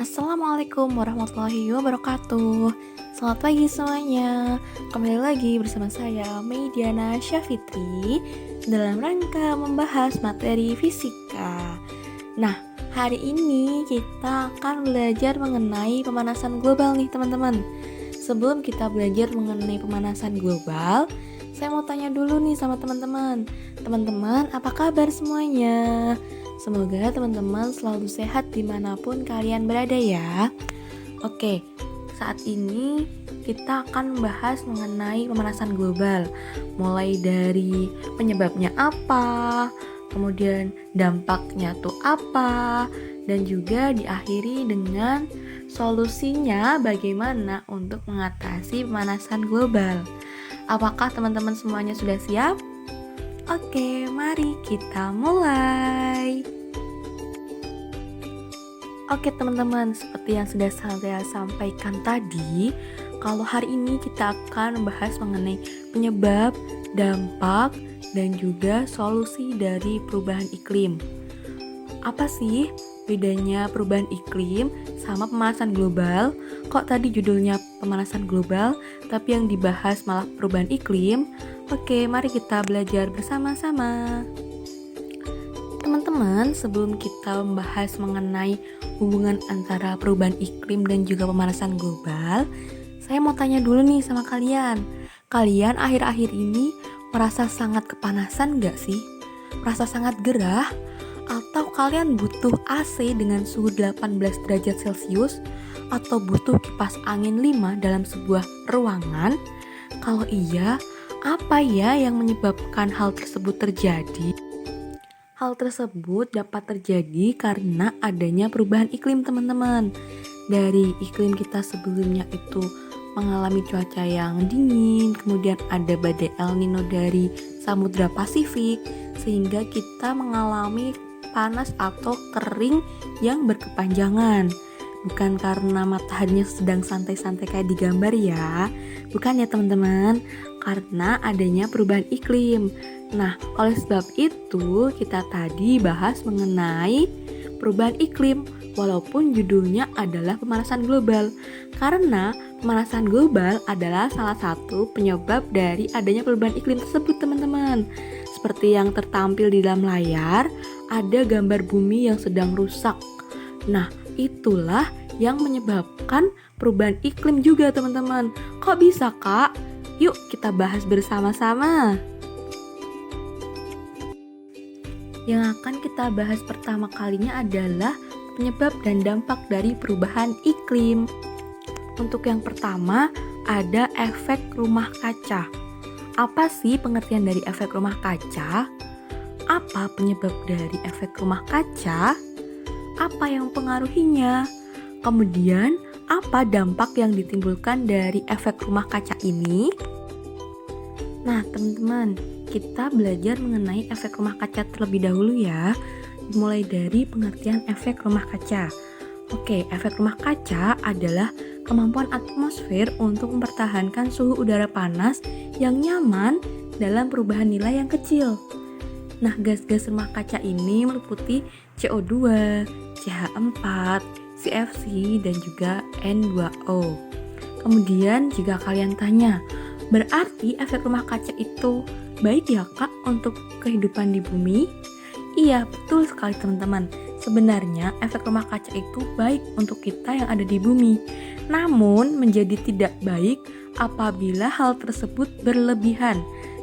Assalamualaikum warahmatullahi wabarakatuh. Selamat pagi semuanya. Kembali lagi bersama saya Meidiana Syafitri dalam rangka membahas materi fisika. Nah, hari ini kita akan belajar mengenai pemanasan global nih teman-teman. Sebelum kita belajar mengenai pemanasan global, saya mau tanya dulu nih sama teman-teman. Teman-teman, apa kabar semuanya? Semoga teman-teman selalu sehat dimanapun kalian berada ya. Oke, saat ini kita akan membahas mengenai pemanasan global. Mulai dari penyebabnya apa, kemudian dampaknya tuh apa, dan juga diakhiri dengan solusinya bagaimana untuk mengatasi pemanasan global. Apakah teman-teman semuanya sudah siap? Oke, mari kita mulai. Oke teman-teman, seperti yang sudah saya sampaikan tadi, kalau hari ini kita akan membahas mengenai penyebab, dampak, dan juga solusi dari perubahan iklim. Apa sih bedanya perubahan iklim sama pemanasan global? Kok tadi judulnya pemanasan global, tapi yang dibahas malah perubahan iklim? Oke, mari kita belajar bersama-sama. Teman-teman, sebelum kita membahas mengenai hubungan antara perubahan iklim dan juga pemanasan global, saya mau tanya dulu nih sama kalian. Kalian akhir-akhir ini merasa sangat kepanasan gak sih? Merasa sangat gerah? Atau kalian butuh AC dengan suhu 18 derajat Celcius? Atau butuh kipas angin 5 dalam sebuah ruangan? Kalau iya, apa ya yang menyebabkan hal tersebut terjadi? Hal tersebut dapat terjadi karena adanya perubahan iklim teman-teman. Dari iklim kita sebelumnya itu mengalami cuaca yang dingin, kemudian ada badai El Nino dari Samudra Pasifik, sehingga kita mengalami panas atau kering yang berkepanjangan. Bukan karena mataharinya sedang santai-santai kayak di gambar ya. Bukan ya teman-teman, karena adanya perubahan iklim. Nah, oleh sebab itu kita tadi bahas mengenai perubahan iklim walaupun judulnya adalah pemanasan global. Karena pemanasan global adalah salah satu penyebab dari adanya perubahan iklim tersebut teman-teman. Seperti yang tertampil di dalam layar, ada gambar bumi yang sedang rusak. Nah, itulah yang menyebabkan perubahan iklim juga teman-teman. Kok bisa kak? Yuk kita bahas bersama-sama. Yang akan kita bahas pertama kalinya adalah penyebab dan dampak dari perubahan iklim. Untuk yang pertama, ada efek rumah kaca. Apa sih pengertian dari efek rumah kaca? Apa penyebab dari efek rumah kaca? Apa yang mempengaruhinya? Kemudian, apa dampak yang ditimbulkan dari efek rumah kaca ini? Nah, teman-teman, kita belajar mengenai efek rumah kaca terlebih dahulu ya. Mulai dari pengertian efek rumah kaca. Oke, efek rumah kaca adalah kemampuan atmosfer untuk mempertahankan suhu udara panas yang nyaman dalam perubahan nilai yang kecil. Nah, gas-gas rumah kaca ini meliputi CO2, CH4, CFC, dan juga N2O. Kemudian jika kalian tanya, berarti efek rumah kaca itu baik ya kak untuk kehidupan di bumi? Iya, betul sekali teman-teman. Sebenarnya efek rumah kaca itu baik untuk kita yang ada di bumi. Namun menjadi tidak baik apabila hal tersebut berlebihan.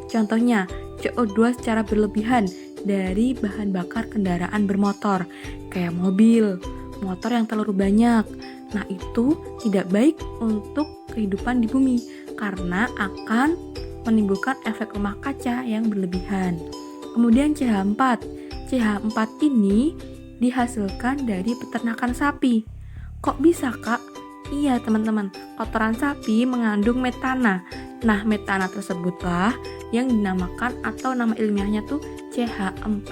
Contohnya, CO2 secara berlebihan dari bahan bakar kendaraan bermotor, kayak mobil, motor yang terlalu banyak. Nah, itu tidak baik untuk kehidupan di bumi karena akan menimbulkan efek rumah kaca yang berlebihan. Kemudian CH4. CH4 ini dihasilkan dari peternakan sapi. Kok bisa, Kak? Iya, teman-teman. Kotoran sapi mengandung metana. Nah, metana tersebutlah yang dinamakan atau nama ilmiahnya tuh CH4.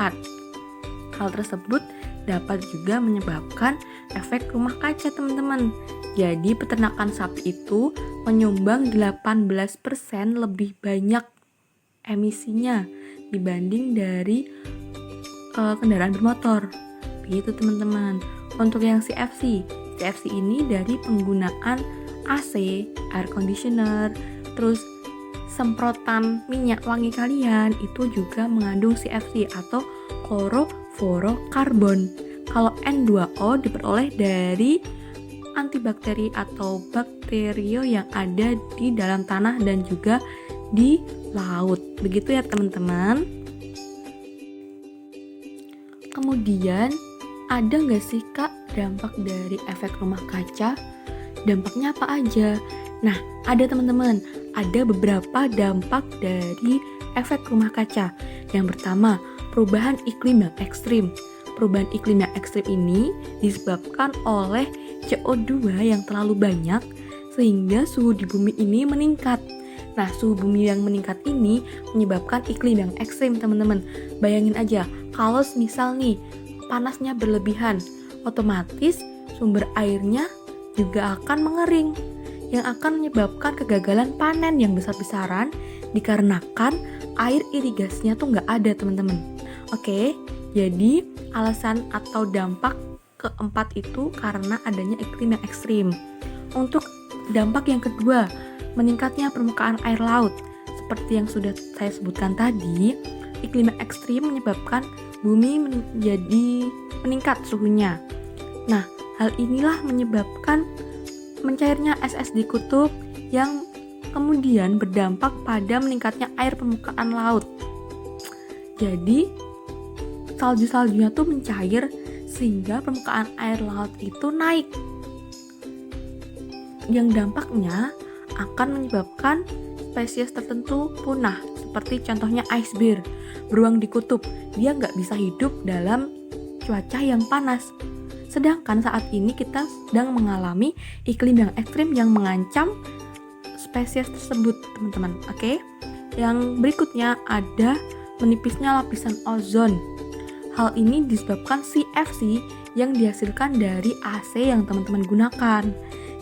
Hal tersebut dapat juga menyebabkan efek rumah kaca teman-teman. Jadi peternakan sapi itu menyumbang 18% lebih banyak emisinya dibanding dari kendaraan bermotor. Begitu teman-teman. Untuk yang CFC CFC ini dari penggunaan AC, air conditioner, terus semprotan minyak wangi kalian itu juga mengandung CFC atau klorofluorokarbon. Kalau N2O diperoleh dari antibakteri atau bakterio yang ada di dalam tanah dan juga di laut. Begitu ya teman-teman. Kemudian ada nggak sih Kak dampak dari efek rumah kaca? Dampaknya apa aja? Nah, ada teman-teman, ada beberapa dampak dari efek rumah kaca. Yang pertama, perubahan iklim yang ekstrim. Perubahan iklim yang ekstrim ini disebabkan oleh CO2 yang terlalu banyak sehingga suhu di bumi ini meningkat. Nah, suhu bumi yang meningkat ini menyebabkan iklim yang ekstrim, teman-teman. Bayangin aja, kalau misal nih panasnya berlebihan, otomatis sumber airnya juga akan mengering, yang akan menyebabkan kegagalan panen yang besar-besaran dikarenakan air irigasinya tuh nggak ada, teman-teman. Oke, jadi alasan atau dampak keempat itu karena adanya iklim yang ekstrim. Untuk dampak yang kedua, meningkatnya permukaan air laut. Seperti yang sudah saya sebutkan tadi, iklim yang ekstrim menyebabkan bumi menjadi meningkat suhunya. Nah, hal inilah menyebabkan mencairnya es di kutub yang kemudian berdampak pada meningkatnya air permukaan laut. Jadi, salju-saljunya tuh mencair sehingga permukaan air laut itu naik. Yang dampaknya akan menyebabkan spesies tertentu punah, seperti contohnya ice bear, beruang di kutub. Dia nggak bisa hidup dalam cuaca yang panas. Sedangkan saat ini kita sedang mengalami iklim yang ekstrim yang mengancam spesies tersebut, teman-teman. Oke? Yang berikutnya ada menipisnya lapisan ozon. Hal ini disebabkan CFC yang dihasilkan dari AC yang teman-teman gunakan.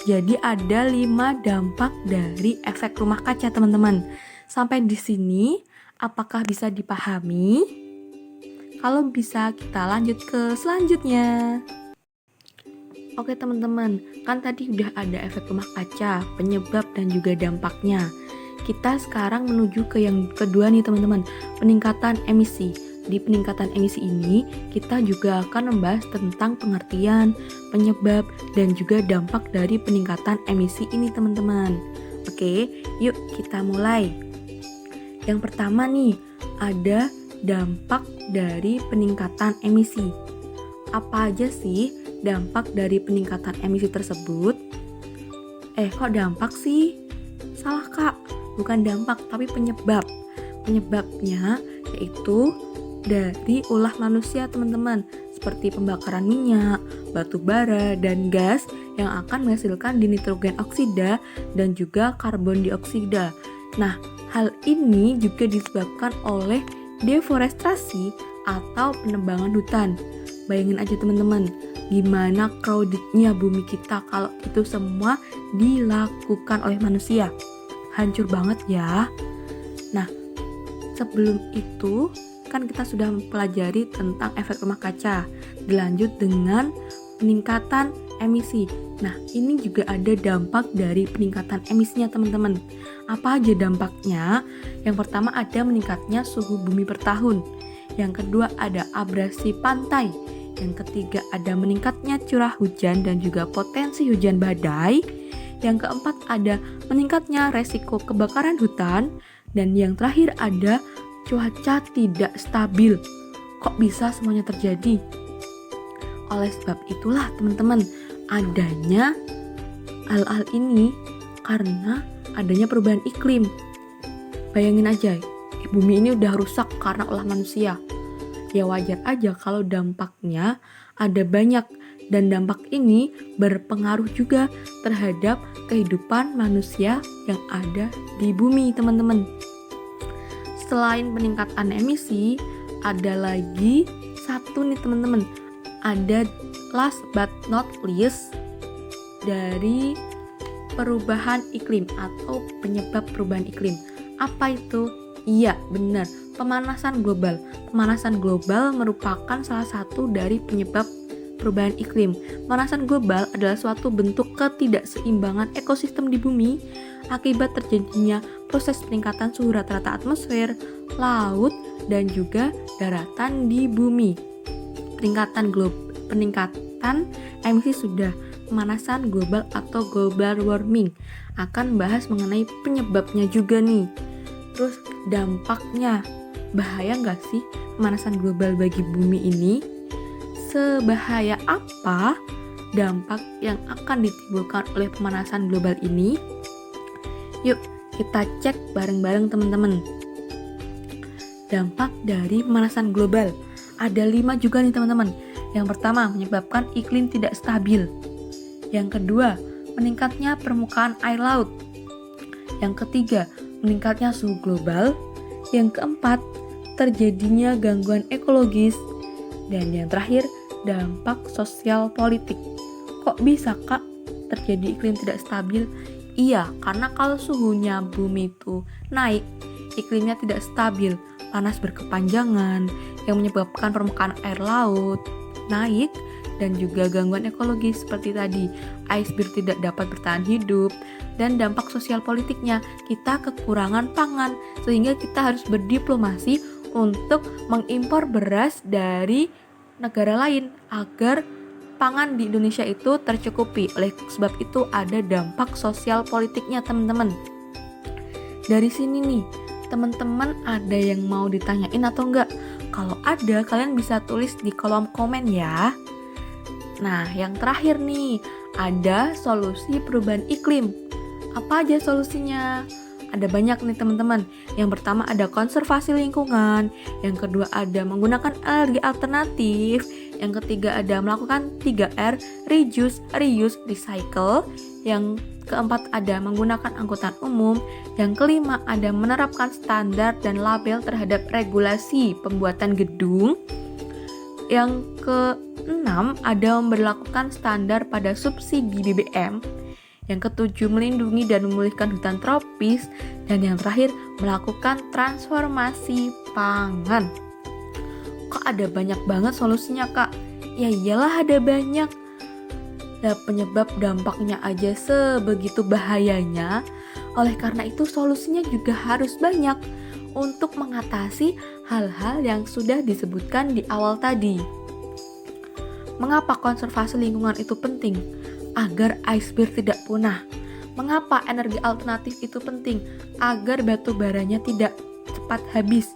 Jadi ada 5 dampak dari efek rumah kaca, teman-teman. Sampai di sini, apakah bisa dipahami? Kalau bisa, kita lanjut ke selanjutnya. Oke teman-teman, kan tadi udah ada efek rumah kaca, penyebab dan juga dampaknya. Kita sekarang menuju ke yang kedua nih teman-teman, peningkatan emisi. Di peningkatan emisi ini, kita juga akan membahas tentang pengertian, penyebab, dan juga dampak dari peningkatan emisi ini teman-teman. Oke, yuk kita mulai. Yang pertama nih, ada dampak dari peningkatan emisi. Apa aja sih dampak dari peningkatan emisi tersebut? Kok dampak sih? Salah Kak, bukan dampak tapi penyebab. Penyebabnya yaitu dari ulah manusia teman-teman, seperti pembakaran minyak, batu bara, dan gas yang akan menghasilkan dinitrogen oksida dan juga karbon dioksida. Nah, hal ini juga disebabkan oleh deforestasi atau penebangan hutan. Bayangin aja teman-teman, gimana crowdednya bumi kita kalau itu semua dilakukan oleh manusia. Hancur banget ya. Nah, sebelum itu kan kita sudah mempelajari tentang efek rumah kaca. Dilanjut dengan peningkatan emisi. Nah, ini juga ada dampak dari peningkatan emisinya teman-teman. Apa aja dampaknya? Yang pertama ada meningkatnya suhu bumi per tahun. Yang kedua ada abrasi pantai. Yang ketiga ada meningkatnya curah hujan dan juga potensi hujan badai. Yang keempat ada meningkatnya resiko kebakaran hutan. Dan yang terakhir ada cuaca tidak stabil. Kok bisa semuanya terjadi? Oleh sebab itulah teman-teman, adanya hal-hal ini karena adanya perubahan iklim. Bayangin aja, bumi ini udah rusak karena ulah manusia. Ya wajar aja kalau dampaknya ada banyak, dan dampak ini berpengaruh juga terhadap kehidupan manusia yang ada di bumi, teman-teman. Selain peningkatan emisi, ada lagi satu nih teman-teman. Ada last but not least dari perubahan iklim atau penyebab perubahan iklim. Apa itu? Iya, benar. Pemanasan global. Pemanasan global merupakan salah satu dari penyebab perubahan iklim. Pemanasan global adalah suatu bentuk ketidakseimbangan ekosistem di bumi akibat terjadinya proses peningkatan suhu rata-rata atmosfer, laut, dan juga daratan di bumi. Peningkatan emisi sudah, pemanasan global atau global warming. Akan bahas mengenai penyebabnya juga nih. Terus dampaknya, bahaya nggak sih pemanasan global bagi bumi ini? Sebahaya apa dampak yang akan ditimbulkan oleh pemanasan global ini? Yuk kita cek bareng-bareng teman-teman. Dampak dari pemanasan global ada 5 juga nih teman-teman. Yang pertama, menyebabkan iklim tidak stabil. Yang kedua, meningkatnya permukaan air laut. Yang ketiga, meningkatnya suhu global. Yang keempat, terjadinya gangguan ekologis. Dan yang terakhir, dampak sosial politik. Kok bisa Kak terjadi iklim tidak stabil? Iya, karena kalau suhunya bumi itu naik, iklimnya tidak stabil, panas berkepanjangan yang menyebabkan permukaan air laut naik, dan juga gangguan ekologis seperti tadi, iceberg tidak dapat bertahan hidup, dan dampak sosial politiknya, kita kekurangan pangan, sehingga kita harus berdiplomasi untuk mengimpor beras dari negara lain agar pangan di Indonesia itu tercukupi. Oleh sebab itu ada dampak sosial politiknya teman-teman. Dari sini nih, teman-teman ada yang mau ditanyain atau enggak? Kalau ada, kalian bisa tulis di kolom komen ya. Nah, yang terakhir nih, ada solusi perubahan iklim. Apa aja solusinya? Ada banyak nih teman-teman. Yang pertama ada konservasi lingkungan. Yang kedua ada menggunakan energi alternatif. Yang ketiga ada melakukan 3R, reduce, reuse, recycle. Yang keempat ada menggunakan angkutan umum. Yang kelima ada menerapkan standar dan label terhadap regulasi pembuatan gedung. Yang keenam ada memberlakukan standar pada subsidi BBM. Yang ketujuh melindungi dan memulihkan hutan tropis. Dan yang terakhir melakukan transformasi pangan. Kok ada banyak banget solusinya Kak? Ya iyalah ada banyak. Ya penyebab dampaknya aja sebegitu bahayanya. Oleh karena itu solusinya juga harus banyak untuk mengatasi hal-hal yang sudah disebutkan di awal tadi. Mengapa konservasi lingkungan itu penting? Agar iceberg tidak punah. Mengapa energi alternatif itu penting? Agar batu baranya tidak cepat habis.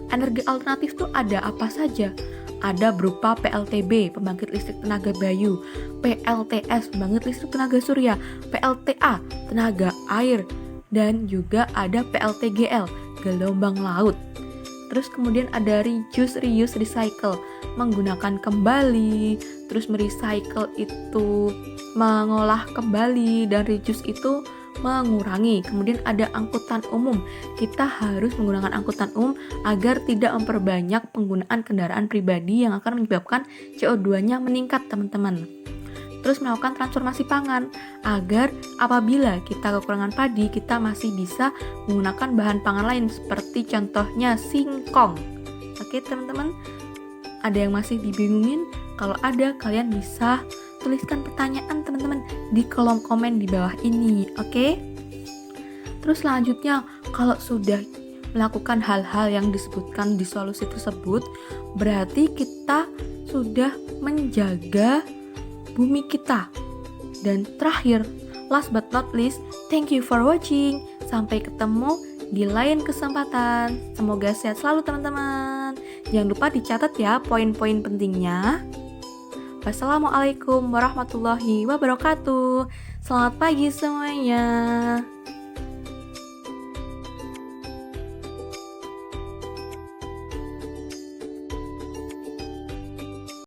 Energi alternatif itu ada apa saja? Ada berupa PLTB, pembangkit listrik tenaga bayu, PLTS, pembangkit listrik tenaga surya, PLTA, tenaga air, dan juga ada PLTGL, gelombang laut. Terus kemudian ada reduce, reuse, recycle, menggunakan kembali, terus merecycle itu mengolah kembali, dan reduce itu mengurangi. Kemudian ada angkutan umum, kita harus menggunakan angkutan umum agar tidak memperbanyak penggunaan kendaraan pribadi yang akan menyebabkan CO2-nya meningkat teman-teman. Terus melakukan transformasi pangan agar apabila kita kekurangan padi, kita masih bisa menggunakan bahan pangan lain seperti contohnya singkong. Oke teman-teman, ada yang masih dibingungin? Kalau ada, kalian bisa tuliskan pertanyaan teman-teman di kolom komen di bawah ini, oke? Terus selanjutnya, kalau sudah melakukan hal-hal yang disebutkan di solusi tersebut, berarti kita sudah menjaga bumi kita. Dan terakhir, last but not least, thank you for watching. Sampai ketemu di lain kesempatan. Semoga sehat selalu teman-teman. Jangan lupa dicatat ya poin-poin pentingnya. Wassalamualaikum warahmatullahi wabarakatuh. Selamat pagi semuanya.